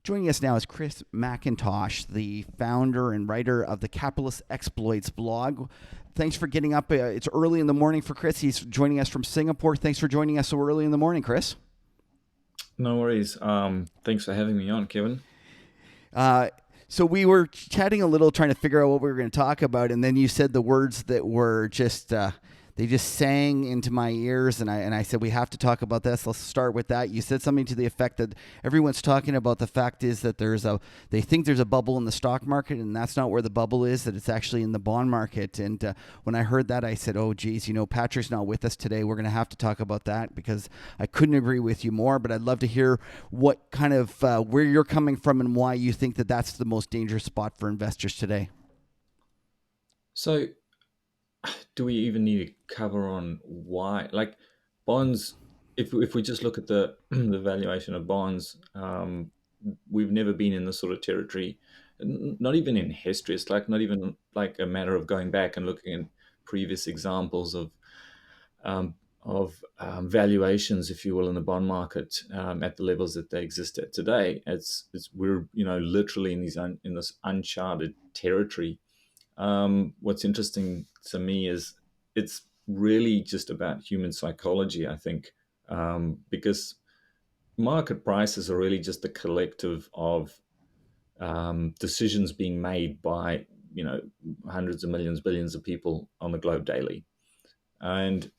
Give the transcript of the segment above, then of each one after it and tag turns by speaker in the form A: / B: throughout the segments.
A: Joining us now is Chris MacIntosh, the founder and writer of the Capitalist Exploits blog. Thanks for getting up. It's early in the morning for Chris. He's joining us from Singapore. Thanks for joining us so early in the morning, Chris.
B: No worries. Thanks for having me on, Kevin.
A: So we were chatting a little, trying to figure out what we were going to talk about, and then you said the words that were just they just sang into my ears, and I said we have to talk about this. Let's start with that. You said something to the effect that everyone's talking about the fact is that they think there's a bubble in the stock market, and that's not where the bubble is. That it's actually in the bond market. And when I heard that, I said, "Oh, geez, Patrick's not with us today. We're going to have to talk about that because I couldn't agree with you more." But I'd love to hear what kind of where you're coming from and why you think that that's the most dangerous spot for investors today.
B: So, do we even need to cover on why? Like bonds, if we just look at the the valuation of bonds, we've never been in this sort of territory. Not even in history. It's like not even like a matter of going back and looking at previous examples of valuations, if you will, in the bond market at the levels that they exist at today. It's we're literally in in this uncharted territory. What's interesting to me is it's really just about human psychology, I think, because market prices are really just a collective of decisions being made by hundreds of millions, billions of people on the globe daily. And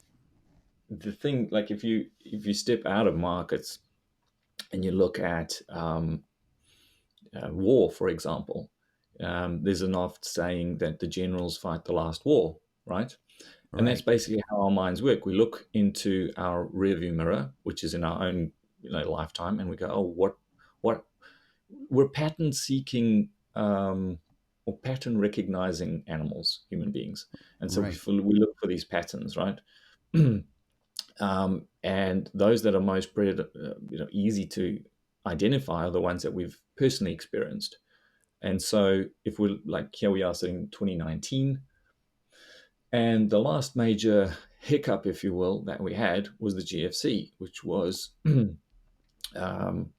B: the thing, like if you step out of markets and you look at war, for example, there's an oft saying that the generals fight the last war, right? And that's
A: Right.
B: basically how our minds work. We look into our rearview mirror, which is in our own lifetime, and we go, "Oh, what?" We're pattern seeking or pattern recognizing animals, human beings, and so
A: Right.
B: we look for these patterns, right? And those that are most easy to identify are the ones that we've personally experienced. And so, if we're like here, we are sitting 2019, and the last major hiccup, if you will, that we had was the GFC, which was um,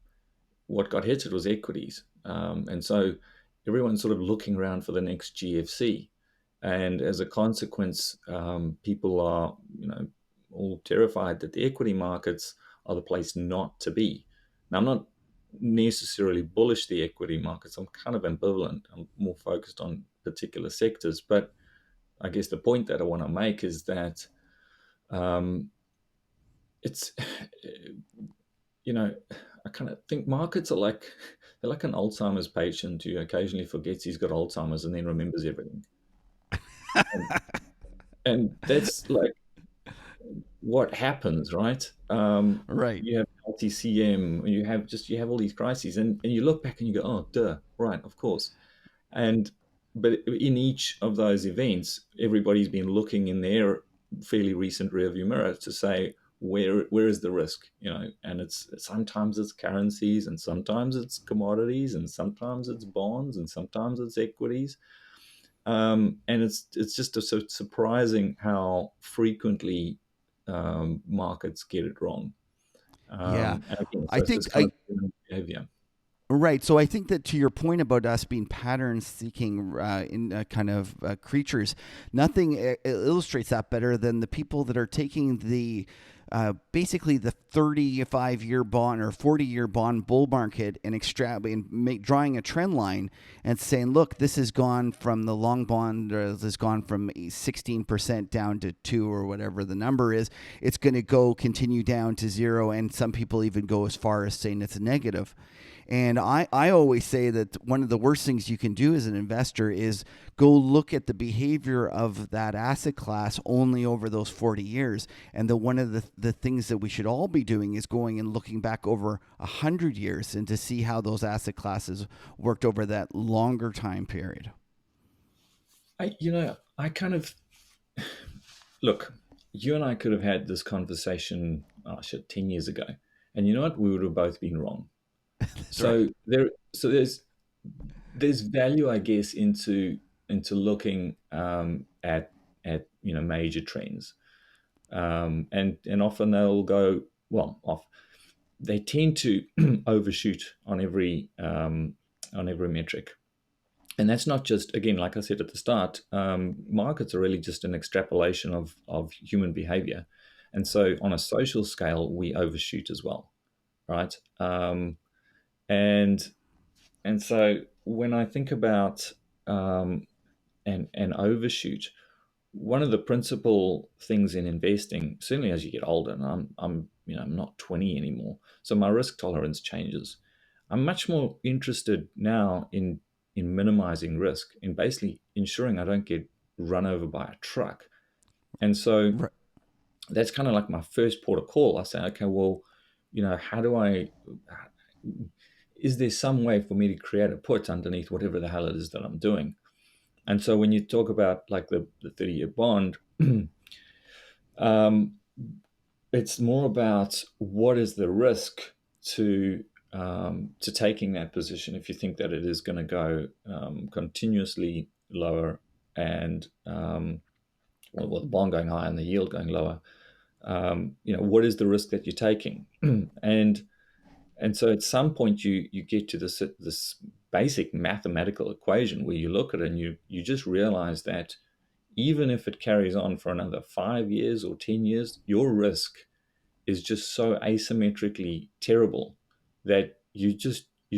B: what got hit. It was equities, and so everyone's sort of looking around for the next GFC, and as a consequence, people are all terrified that the equity markets are the place not to be. Now, I'm not necessarily bullish the equity markets. I'm kind of ambivalent. I'm more focused on particular sectors, but I guess the point that I want to make is that um, it's I kind of think markets are like they're like an Alzheimer's patient who occasionally forgets he's got Alzheimer's and then remembers everything, and, and that's like what happens, right?
A: Right.
B: You have LTCM, you have all these crises, and you look back and you go, oh, duh, right, of course. And but in each of those events, everybody's been looking in their fairly recent rearview mirror to say where is the risk, and it's sometimes it's currencies, and sometimes it's commodities, and sometimes it's bonds, and sometimes it's equities. And it's just so surprising how frequently markets get it wrong.
A: Yeah.
B: And again,
A: I
B: so
A: think
B: it's kind
A: I
B: of human behavior.
A: Right. So I think that to your point about us being pattern seeking in kind of creatures, nothing illustrates that better than the people that are taking the basically the 35-year bond or 40-year bond bull market and drawing a trend line and saying, look, this has gone from the long bond, has gone from 16% down to 2 or whatever the number is. It's going to continue down to 0. And some people even go as far as saying it's a negative. And I always say that one of the worst things you can do as an investor is go look at the behavior of that asset class only over those 40 years. And one of the things that we should all be doing is going and looking back over 100 years and to see how those asset classes worked over that longer time period.
B: I kind of look. You and I could have had this conversation, 10 years ago, and you know what? We would have both been wrong.
A: That's right.
B: So there's value, I guess, into looking at major trends, and often they'll go well off. they tend to overshoot on every metric. And that's not just, again, like I said at the start, markets are really just an extrapolation of human behavior. And so on a social scale, we overshoot as well, right? And and so when I think about and overshoot, one of the principal things in investing, certainly as you get older, and I'm not 20 anymore, so my risk tolerance changes. I'm much more interested now in minimizing risk, in basically ensuring I don't get run over by a truck. And so
A: Right.
B: that's kind of like my first port of call. I say, okay, well, how do I? Is there some way for me to create a put underneath whatever the hell it is that I'm doing? And so when you talk about like the 30-year bond, um, it's more about what is the risk to taking that position if you think that it is going to go continuously lower and well, the bond going higher and the yield going lower. What is the risk that you're taking? And so at some point you get to this basic mathematical equation where you look at it and you just realize that even if it carries on for another 5 years or 10 years, your risk is just so asymmetrically terrible that you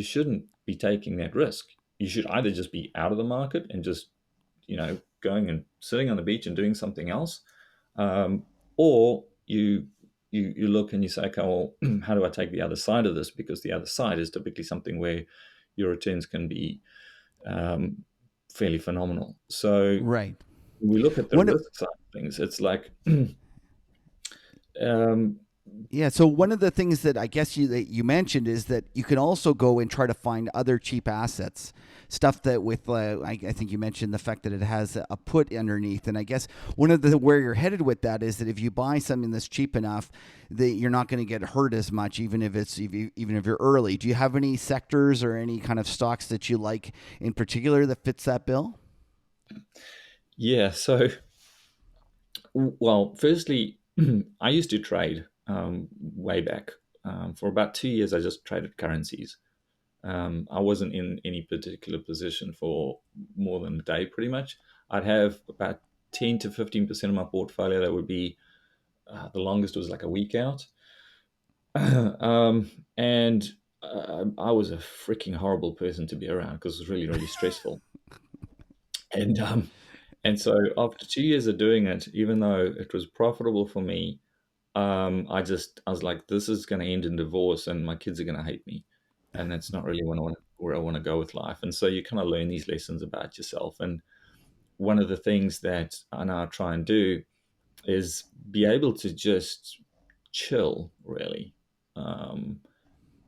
B: shouldn't be taking that risk. You should either just be out of the market and just going and sitting on the beach and doing something else, or you look and you say, okay, well, how do I take the other side of this? Because the other side is typically something where your returns can be um, fairly phenomenal. So
A: Right.
B: we look at the
A: One of
B: risk side of things. It's like um,
A: Yeah, so one of the things that I guess you mentioned is that you can also go and try to find other cheap assets, stuff that with I think you mentioned the fact that it has a put underneath, and I guess one of the where you're headed with that is that if you buy something that's cheap enough, that you're not going to get hurt as much, even if you're early. Do you have any sectors or any kind of stocks that you like in particular that fits that bill?
B: yeah. So well, firstly, I used to trade way back. For about 2 years, I just traded currencies. I wasn't in any particular position for more than a day, pretty much. I'd have about 10 to 15% of my portfolio that would be the longest was like a week out. And I was a freaking horrible person to be around because it was really, really stressful. And so after 2 years of doing it, even though it was profitable for me, I was like, this is going to end in divorce, and my kids are going to hate me, and that's not really where I want to go with life. And so you kind of learn these lessons about yourself. And one of the things that I now try and do is be able to just chill, really.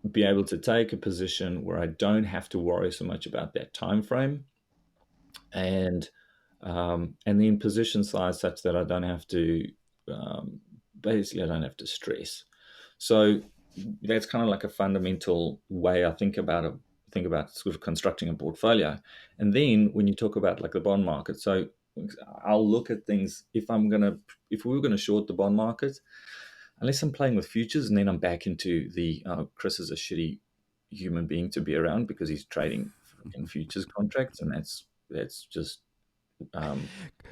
B: Be able to take a position where I don't have to worry so much about that time frame, and then position size such that I don't have to basically I don't have to stress. So that's kind of like a fundamental way I think about sort of constructing a portfolio. And then when you talk about like the bond market, so I'll look at things if we were gonna short the bond market, unless I'm playing with futures, and then I'm back into the Chris is a shitty human being to be around because he's trading fucking futures contracts, and that's just um,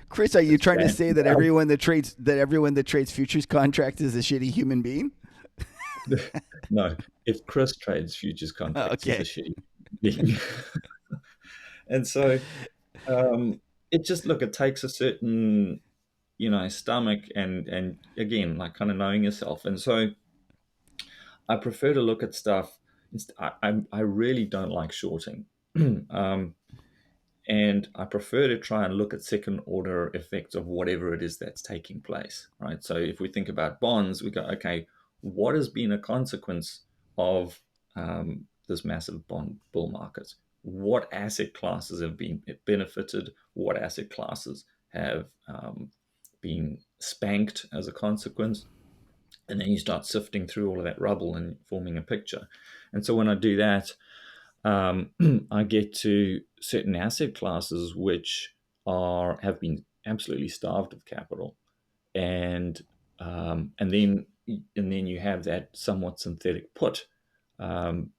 A: Chris, are you
B: it's
A: trying to
B: bad.
A: say that everyone that trades futures contracts is a shitty human being?
B: No, if Chris trades futures contracts, he's a
A: Okay.
B: shitty being. And so it just look, it takes a certain stomach and again like kind of knowing yourself. And so I prefer to look at stuff. I really don't like shorting. um, and I prefer to try and look at second order effects of whatever it is that's taking place, right? So if we think about bonds, we go, okay, what has been a consequence of this massive bond bull market? What asset classes have been benefited? What asset classes have been spanked as a consequence? And then you start sifting through all of that rubble and forming a picture. And so when I do that, um, I get to certain asset classes which have been absolutely starved of capital, and then and then you have that somewhat synthetic put. Um,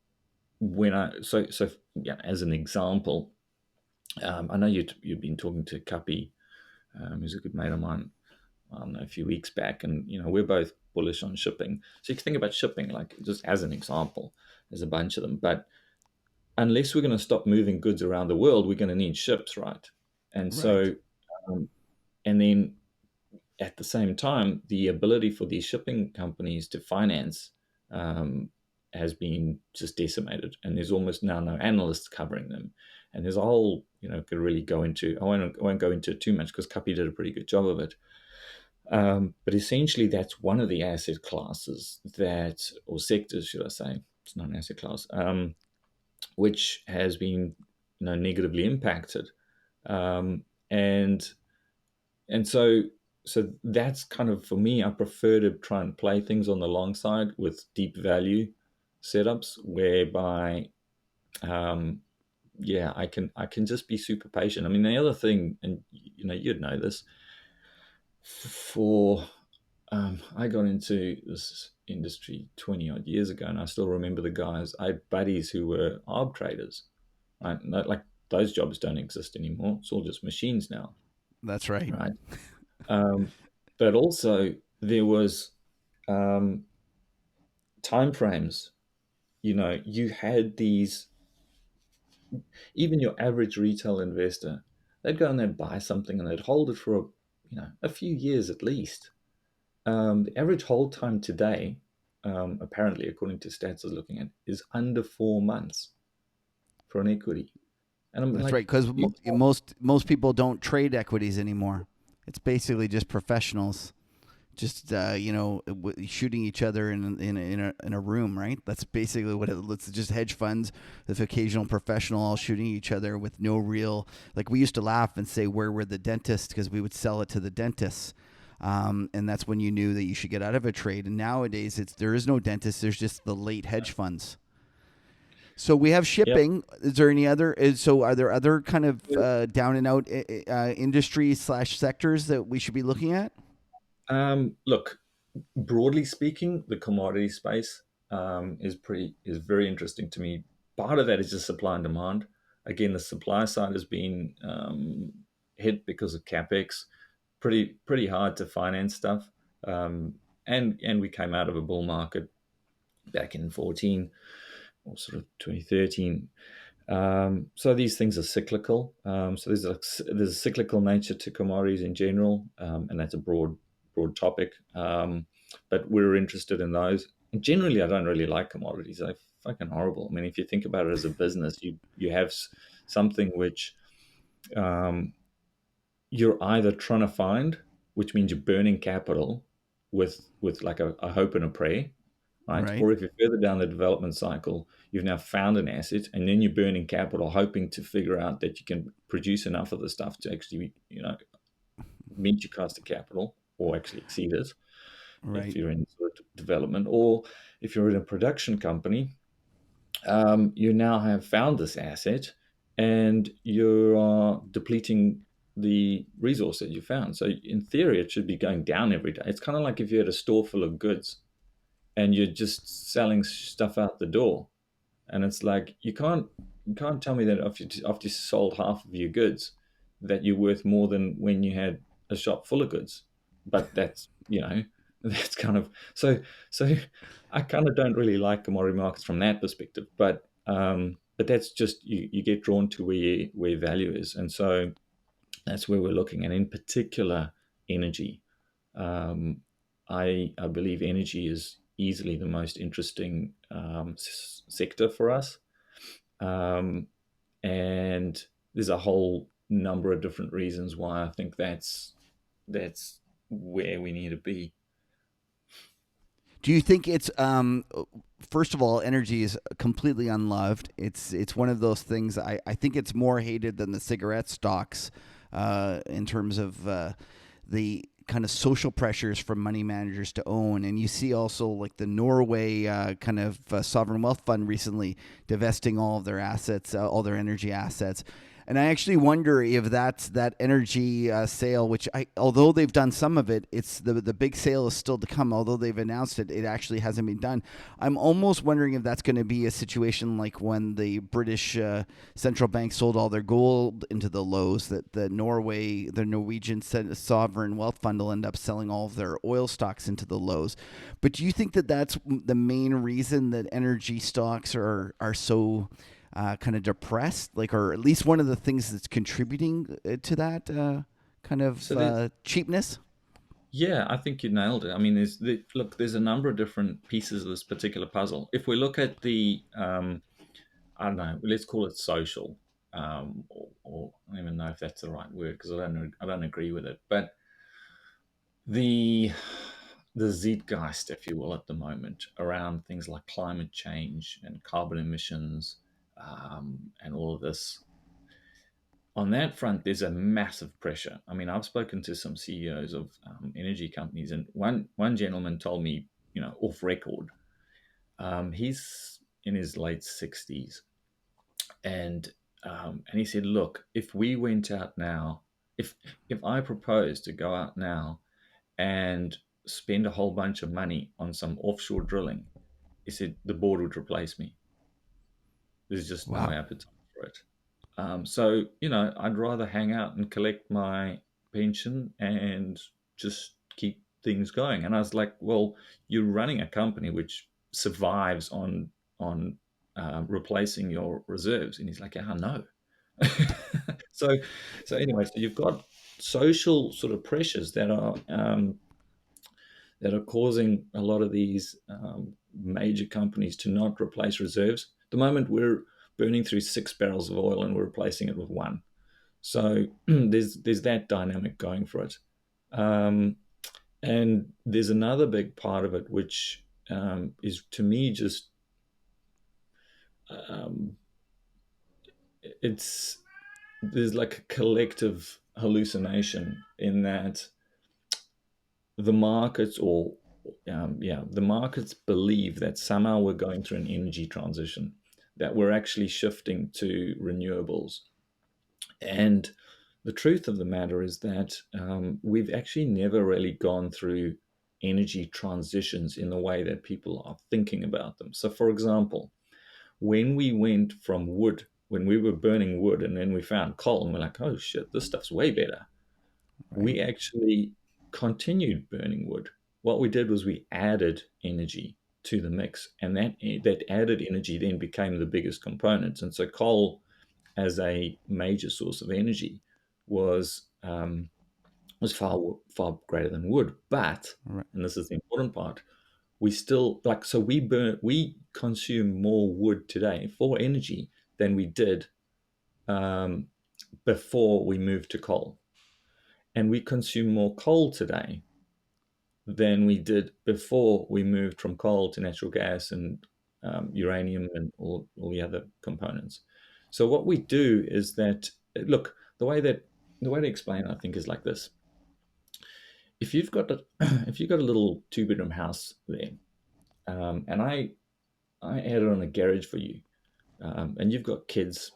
B: when I so yeah, as an example, I know you've been talking to Kapi, who's a good mate of mine, I don't know, a few weeks back, and we're both bullish on shipping. So you can think about shipping like just as an example. There's a bunch of them, but unless we're going to stop moving goods around the world, we're going to need ships, right? And
A: Right.
B: so, um, and then at the same time, the ability for these shipping companies to finance um, has been just decimated, and there's almost now no analysts covering them. And there's a whole, could really go into. I won't go into it too much because Kapi did a pretty good job of it. But essentially, that's one of the asset classes that, or sectors, should I say? It's not an asset class, which has been, negatively impacted, um, and and so that's kind of, for me, I prefer to try and play things on the long side with deep value setups, whereby, um, yeah, I can just be super patient. I mean, the other thing, and you'd know this, for I got into this industry 20 odd years ago, and I still remember the guys. I had buddies who were arb traders, right? Like, those jobs don't exist anymore. It's all just machines now,
A: That's right.
B: right? Um, but also there was um, time frames. You had these. Even your average retail investor, they'd go and they'd buy something and they'd hold it for a few years at least. The average hold time today, apparently, according to stats I was looking at, is under 4 months for an equity. And I'm
A: That's right.
B: like,
A: Because
B: you
A: most people don't trade equities anymore. It's basically just professionals, just shooting each other in a room, right? That's basically what it's just hedge funds with occasional professional all shooting each other with no real, like, we used to laugh and say, where were the dentists, because we would sell it to the dentists. And that's when you knew that you should get out of a trade. And nowadays there is no dentist. There's just the late hedge funds. So we have
B: Yep.
A: shipping. Is there any other? So are there other kind of down and out industries / sectors that we should be looking at?
B: Look, broadly speaking, the commodity space is very interesting to me. Part of that is just supply and demand. Again, the supply side has been hit because of capex. Pretty hard to finance stuff. And we came out of a bull market back in 14 or sort of 2013. So these things are cyclical. So there's a cyclical nature to commodities in general, and that's a broad topic. But we're interested in those. And generally, I don't really like commodities. They're fucking horrible. I mean, if you think about it as a business, you have something which um, you're either trying to find, which means you're burning capital with like a hope and a prayer, right?
A: Right.
B: Or if you're further down the development cycle, you've now found an asset, and then you're burning capital, hoping to figure out that you can produce enough of the stuff to actually, meet your cost of capital or actually exceed it. If
A: Right.
B: you're in sort of development, or if you're in a production company, you now have found this asset, and you are depleting the resource that you found. So in theory, it should be going down every day. It's kind of like if you had a store full of goods and you're just selling stuff out the door, and it's like you can't tell me that after you sold half of your goods that you're worth more than when you had a shop full of goods. But that's that's kind of so I kind of don't really like commodity markets from that perspective. But that's just, you get drawn to where value is, and so that's where we're looking. And in particular, energy. Um, I believe energy is easily the most interesting sector for us, um, and there's a whole number of different reasons why I think that's where we need to be.
A: Do you think it's first of all, energy is completely unloved. It's one of those things. I think it's more hated than the cigarette stocks in terms of the kind of social pressures from money managers to own. And you see also like the Norway kind of sovereign wealth fund recently divesting all of their assets, all their energy assets. And I actually wonder if that's that energy sale, which although they've done some of it, it's the big sale is still to come. Although they've announced it, it actually hasn't been done. I'm almost wondering if that's going to be a situation like when the British central bank sold all their gold into the lows, that the Norwegian sovereign wealth fund will end up selling all of their oil stocks into the lows. But do you think that that's the main reason that energy stocks are so kind of depressed, like, or at least one of the things that's contributing to that kind of
B: So there's,
A: cheapness?
B: yeah, I think you nailed it. I mean, look, there's a number of different pieces of this particular puzzle. If we look at the, I don't know, let's call it social, or I don't even know if that's the right word because I don't agree with it. But the the zeitgeist, if you will, at the moment around things like climate change and carbon emissions, and all of this. On that front, there's a massive pressure. I mean, I've spoken to some CEOs of energy companies, and one gentleman told me, off record, he's in his late 60s, and he said, "Look, if we went out now, if if I proposed to go out now and spend a whole bunch of money on some offshore drilling," he said, "the board would replace me. There's just no
A: Wow.
B: appetite for it." So, I'd rather hang out and collect my pension and just keep things going. And I was like, well, you're running a company which survives on replacing your reserves. And he's like, yeah, I know. so, so anyway, so you've got social sort of pressures that are causing a lot of these major companies to not replace reserves. At the moment, we're burning through 6 barrels of oil and we're replacing it with one. So there's that dynamic going for it. Um, and there's another big part of it, which is to me just um, it's there's like a collective hallucination in that the markets or the markets believe that somehow we're going through an energy transition, that we're actually shifting to renewables. And the truth of the matter is that we've actually never really gone through energy transitions in the way that people are thinking about them. So, for example, when we went from wood, when we were burning wood and then we found coal and we're like, oh shit, this stuff's way better,
A: Right.
B: we actually continued burning wood. What we did was we added energy to the mix, and that added energy then became the biggest component. And so coal, as a major source of energy, was was far greater than wood. But,
A: Right.
B: and this is the important part, we still we consume more wood today for energy than we did um, before we moved to coal, and we consume more coal today than we did before we moved from coal to natural gas and uranium and all the other components. So what we do is that, look, the way to explain it, I think, is like this: if you've got a if you've got a little 2 bedroom house there, and I added on a garage for you, and you've got kids,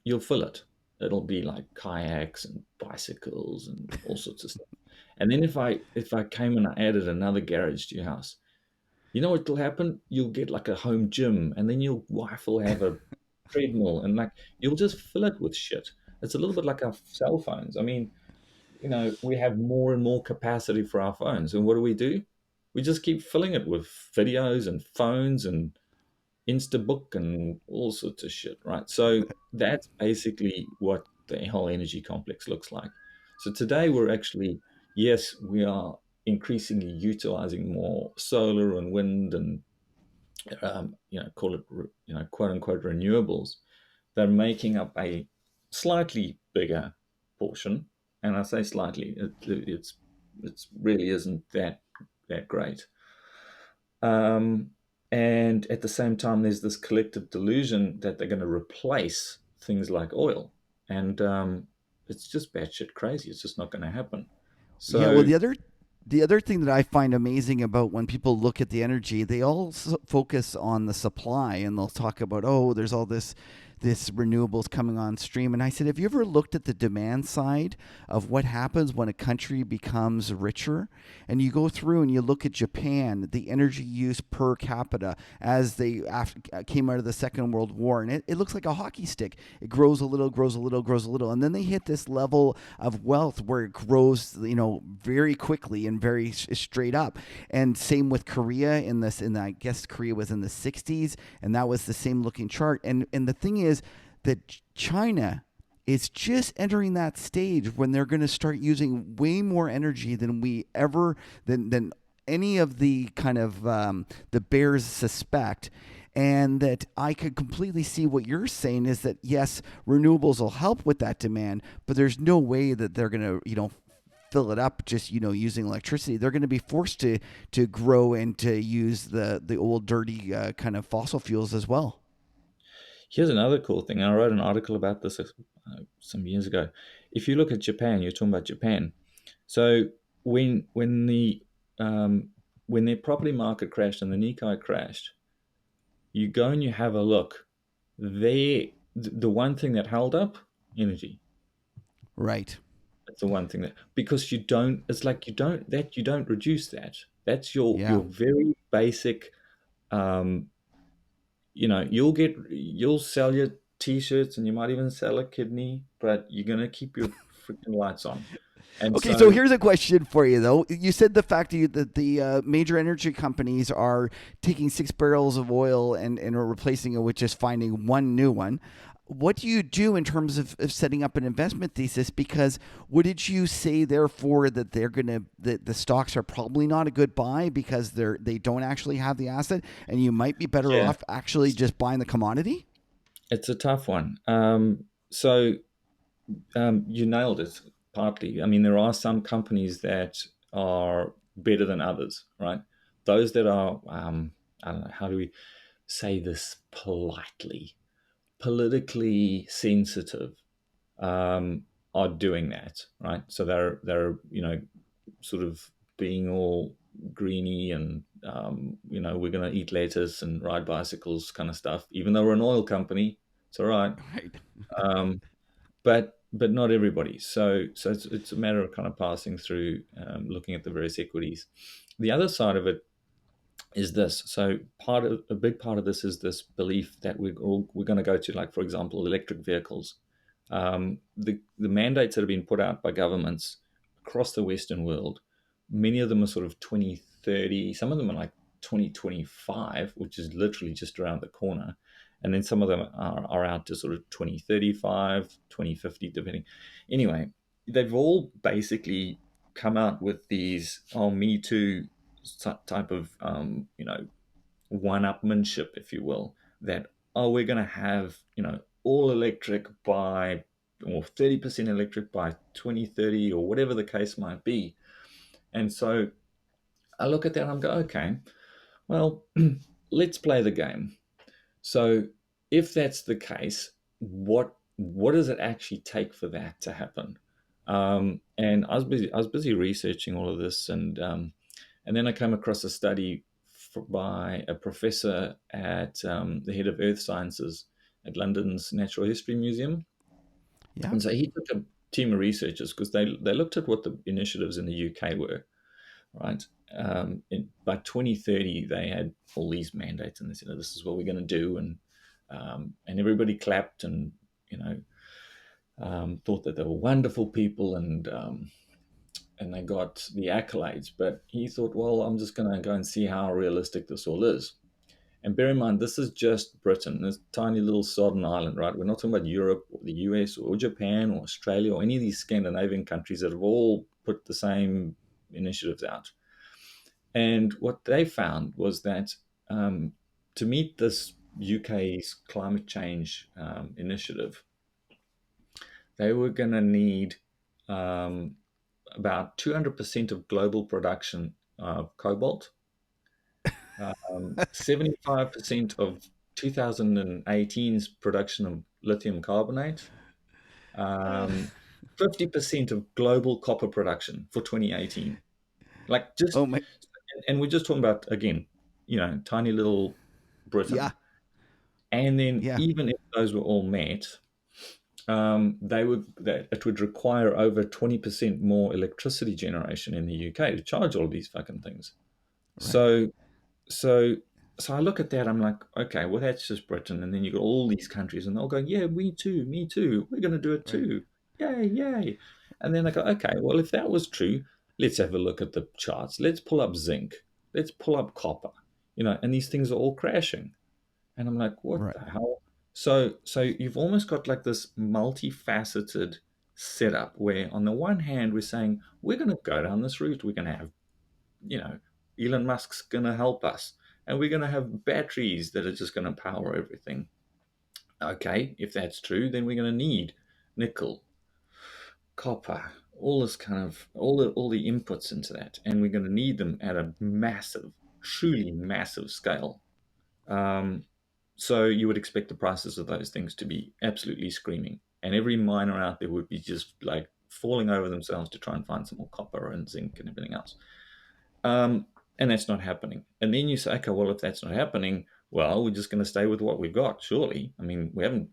B: you'll fill it. It'll be like kayaks and bicycles and all sorts of stuff. And then if I came and I added another garage to your house, you know what'll happen? You'll get like a home gym, and then your wife will have a treadmill, and like you'll just fill it with shit. It's a little bit like our cell phones. I mean, we have more and more capacity for our phones, and what do? We just keep filling it with videos and phones and Instabook and all sorts of shit, right? So that's basically what the whole energy complex looks like. So today we're actually, yes, we are increasingly utilizing more solar and wind and call it quote unquote renewables. They're making up a slightly bigger portion, and I say slightly, it's really isn't that great. Um, and at the same time, there's this collective delusion that they're going to replace things like oil. And it's just batshit crazy. It's just not going to happen.
A: Yeah. Well,
B: So,
A: the other The other thing that I find amazing about when people look at the energy, they all focus on the supply, and they'll talk about, oh, there's all this renewables coming on stream. And I said, have you ever looked at the demand side of what happens when a country becomes richer? And you go through and you look at Japan, the energy use per capita as they came out of the Second World War, and it looks like a hockey stick. It grows a little, grows a little, grows a little, and then they hit this level of wealth where it grows, very quickly and very straight up. And same with Korea in this, and I guess Korea was in the 60s, and that was the same looking chart. And the thing is that China is just entering that stage when they're going to start using way more energy than we ever than any of the kind of the bears suspect. And that I could completely see what you're saying is that yes, renewables will help with that demand, but there's no way that they're going to fill it up just using electricity. They're going to be forced to grow and to use the old dirty kind of fossil fuels as well.
B: Here's another cool thing. I wrote an article about this some years ago. If you look at Japan, you're talking about Japan. So when the when their property market crashed and the Nikkei crashed, you go and you have a look. The one thing that held up energy.
A: Right.
B: That's the one thing that, because you don't. It's like you don't reduce that. That's
A: Yeah.
B: your very basic. Um, you'll sell your t-shirts and you might even sell a kidney, but you're gonna keep your freaking lights on. And
A: Okay, so
B: so,
A: here's a question for you, though. You said the fact that the major energy companies are taking 6 barrels of oil and are replacing it with just finding one new one. What do you do in terms of setting up an investment thesis? Because wouldn't you say, therefore, that the stocks are probably not a good buy because they don't actually have the asset, and you might be better
B: yeah,
A: off actually just buying the commodity?
B: it's a tough one. So you nailed it partly. I mean, there are some companies that are better than others, right? Those that are, I don't know, how do we say this politely? Politically sensitive, um, are doing that, right? So they're sort of being all greeny and we're going to eat lettuce and ride bicycles kind of stuff. Even though we're an oil company, it's all right.
A: Right.
B: Um, but not everybody. So it's a matter of kind of passing through, looking at the various equities. The other side of it is this. So a big part of this is this belief that we're going to go to, like, for example, electric vehicles. The mandates that have been put out by governments across the Western world, many of them are sort of 2030. Some of them are like 2025, which is literally just around the corner. And then some of them are out to sort of 2035, 2050, depending. Anyway, they've all basically come out with these, oh, me too type of, one-upmanship, if you will, that, oh, we're going to have, all electric by, or 30% electric by 2030, or whatever the case might be. And so I look at that and I'm go, okay, well, let's play the game. So if that's the case, what does it actually take for that to happen? And I was busy researching all of this, and then I came across a study by a professor at, the head of Earth Sciences at London's Natural History Museum.
A: Yeah.
B: And so he took a team of researchers because they looked at what the initiatives in the UK were, right? By 2030, they had all these mandates, and they said, oh, "This is what we're going to do," and everybody clapped and you know thought that they were wonderful people, and they got the accolades. But he thought, well, I'm just going to go and see how realistic this all is. And bear in mind, this is just Britain, this tiny little sodden island, right? We're not talking about Europe or the US or Japan or Australia or any of these Scandinavian countries that have all put the same initiatives out. And what they found was that, um, to meet this UK's climate change, initiative, they were going to need, um, about 200% of global production of cobalt, 75% of 2018's production of lithium carbonate, um, 50% of global copper production for 2018. Like just,
A: Oh my,
B: and we're just talking about again, tiny little
A: yeah,
B: Britain. And then
A: yeah,
B: even if those were all met, that it would require over 20% more electricity generation in the UK to charge all of these fucking things.
A: right,
B: So so so I look at that, I'm like, okay, well that's just Britain, and then you got all these countries, and they'll go, yeah, me too, we're going to do it
A: right,
B: too, yay, yay. And then I go, okay, well if that was true, let's have a look at the charts. Let's pull up zinc, let's pull up copper, and these things are all crashing. And I'm like, what
A: right,
B: the hell? So you've almost got like this multifaceted setup where on the one hand we're saying we're going to go down this route, we're going to have, you know, Elon Musk's going to help us, and we're going to have batteries that are just going to power everything. Okay, if that's true, then we're going to need nickel, copper, all this kind of all the inputs into that, and we're going to need them at a massive, truly massive scale. Um, So you would expect the prices of those things to be absolutely screaming, and every miner out there would be just like falling over themselves to try and find some more copper and zinc and everything else. Um, and that's not happening. And then you say, okay, well, if that's not happening, well, we're just going to stay with what we've got, surely. I mean, we haven't.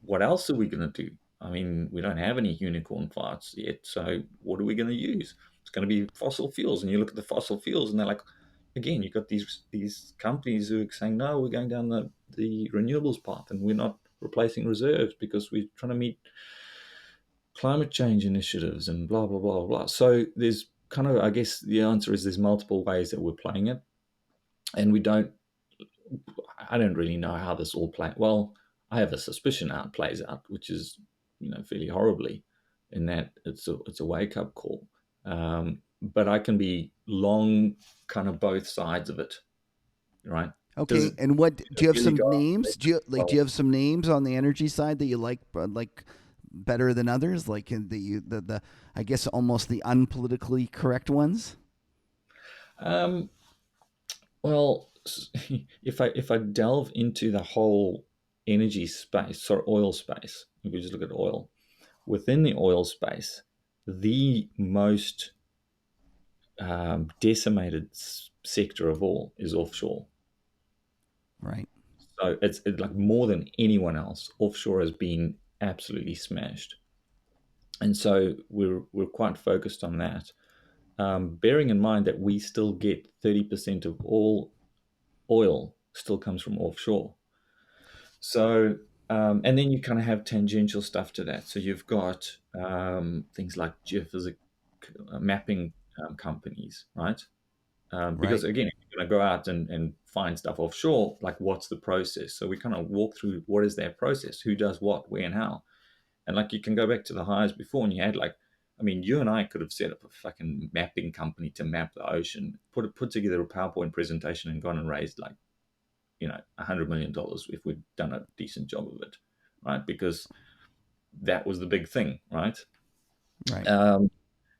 B: What else are we going to do? I mean, we don't have any unicorn farts yet. So what are we going to use? It's going to be fossil fuels. And you look at the fossil fuels, and they're like, again, you've got these companies who are saying, no, we're going down the renewables path, and we're not replacing reserves because we're trying to meet climate change initiatives and blah blah blah blah. So there's kind of, I guess, the answer is there's multiple ways that we're playing it, and we don't. I don't really know how this all plays. Well, I have a suspicion how it plays out, which is, fairly horribly, in that it's a wake up call. But I can be long, kind of both sides of it, right? Does
A: okay.
B: it
A: And what do you have
B: really go
A: some
B: up?
A: names? Do you
B: Well,
A: have some names on the energy side that you like better than others? Like in the I guess almost the unpolitically correct ones,
B: um, well, if I delve into the whole energy space or oil space, if we just look at oil, within the oil space, the most decimated sector of all is offshore.
A: right?
B: So it's like more than anyone else, offshore has been absolutely smashed, and so we're quite focused on that. Bearing in mind that we still get 30% of all oil still comes from offshore. So and then you kind of have tangential stuff to that. So you've got things like geophysic mapping companies, right? Because
A: Right.
B: again, if you're going to go out and find stuff offshore, like what's the process? So we kind of walk through what is their process, who does what, where, and how. And like you can go back to the highs before, and you had like, I mean, you and I could have set up a fucking mapping company to map the ocean, put together a PowerPoint presentation, and gone and raised like, $100 million if we'd done a decent job of it, right? Because that was the big thing, right?
A: Right.
B: Um,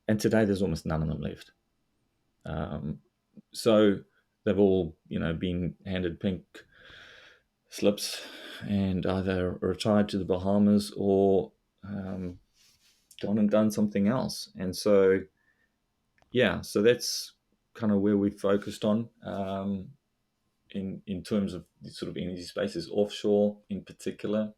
B: and today there's almost none of them left. Um, so they've all, been handed pink slips and either retired to the Bahamas or gone and done something else. And so, yeah, so that's kind of where we focused on in terms of the sort of energy spaces, offshore in particular.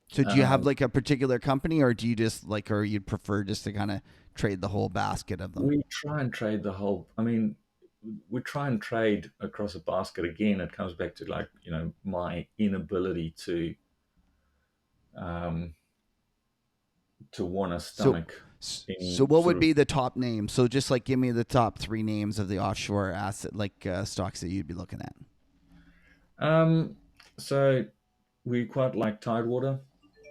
A: So do you have
B: Um,
A: like a particular company, or do you just like, or you'd prefer just to kind of trade the whole basket of them?
B: we try and trade the whole. I mean, we try and trade across a basket. Again, it comes back to like my inability um, to want a
A: So,
B: stomach
A: so
B: in
A: what
B: sort
A: would
B: of.
A: be the top names? So just like give me the top three names of the offshore asset like stocks that you'd be looking at.
B: Um, so we quite like Tidewater.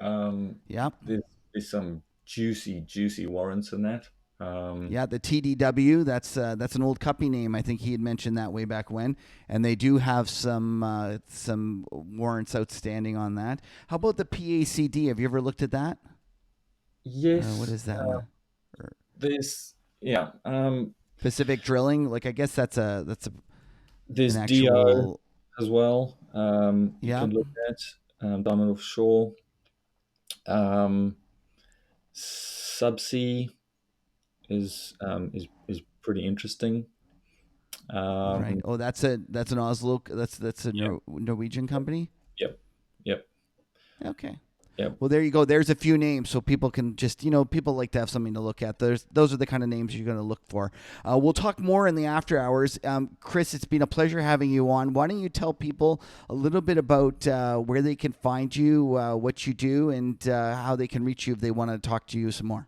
B: Um,
A: Yep.
B: there's some juicy warrants in that. Um,
A: Yeah, the TDW. That's an old Cuppy name. I think he had mentioned that way back when, and they do have some warrants outstanding on that. How about the PACD? Have you ever looked at that? What
B: yes,
A: is that one? Or
B: there's yeah.
A: Pacific Drilling. Like I guess an
B: There's DO
A: actual.
B: as well. You
A: Yeah.
B: can look at Diamond Offshore, um, Subsea is pretty interesting.
A: Right.
B: Um,
A: Oh, that's an Oslo. That's a
B: yep,
A: Norwegian company.
B: yep, yep,
A: Okay.
B: yep.
A: Well, there you go. There's a few names, so people can just, people like to have something to look at. Those are the kind of names you're going to look for. We'll talk more in the after hours. Chris, it's been a pleasure having you on. Why don't you tell people a little bit about where they can find you, what you do, and how they can reach you if they want to talk to you some more?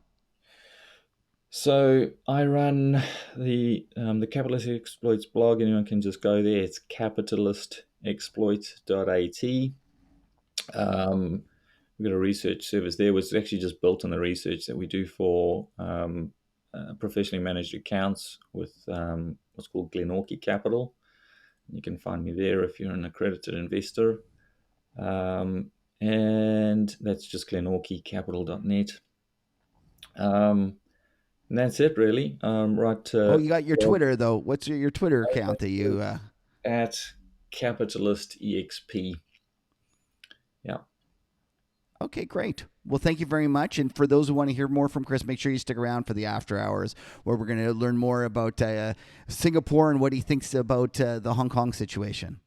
B: So I run the Capitalist Exploits blog. Anyone can just go there. It's capitalistexploit.at. Um, we've got a research service there, which is actually just built on the research that we do for professionally managed accounts with what's called Glenorchy Capital. You can find me there if you're an accredited investor. And that's just glenorchycapital.net. And that's it, really. Right.
A: Oh, you got your
B: Blog
A: Twitter, though. What's your Twitter account that you.
B: at Capitalist EXP. Yeah.
A: Okay, great. Well, thank you very much. And for those who want to hear more from Chris, make sure you stick around for the after hours where we're going to learn more about Singapore and what he thinks about the Hong Kong situation.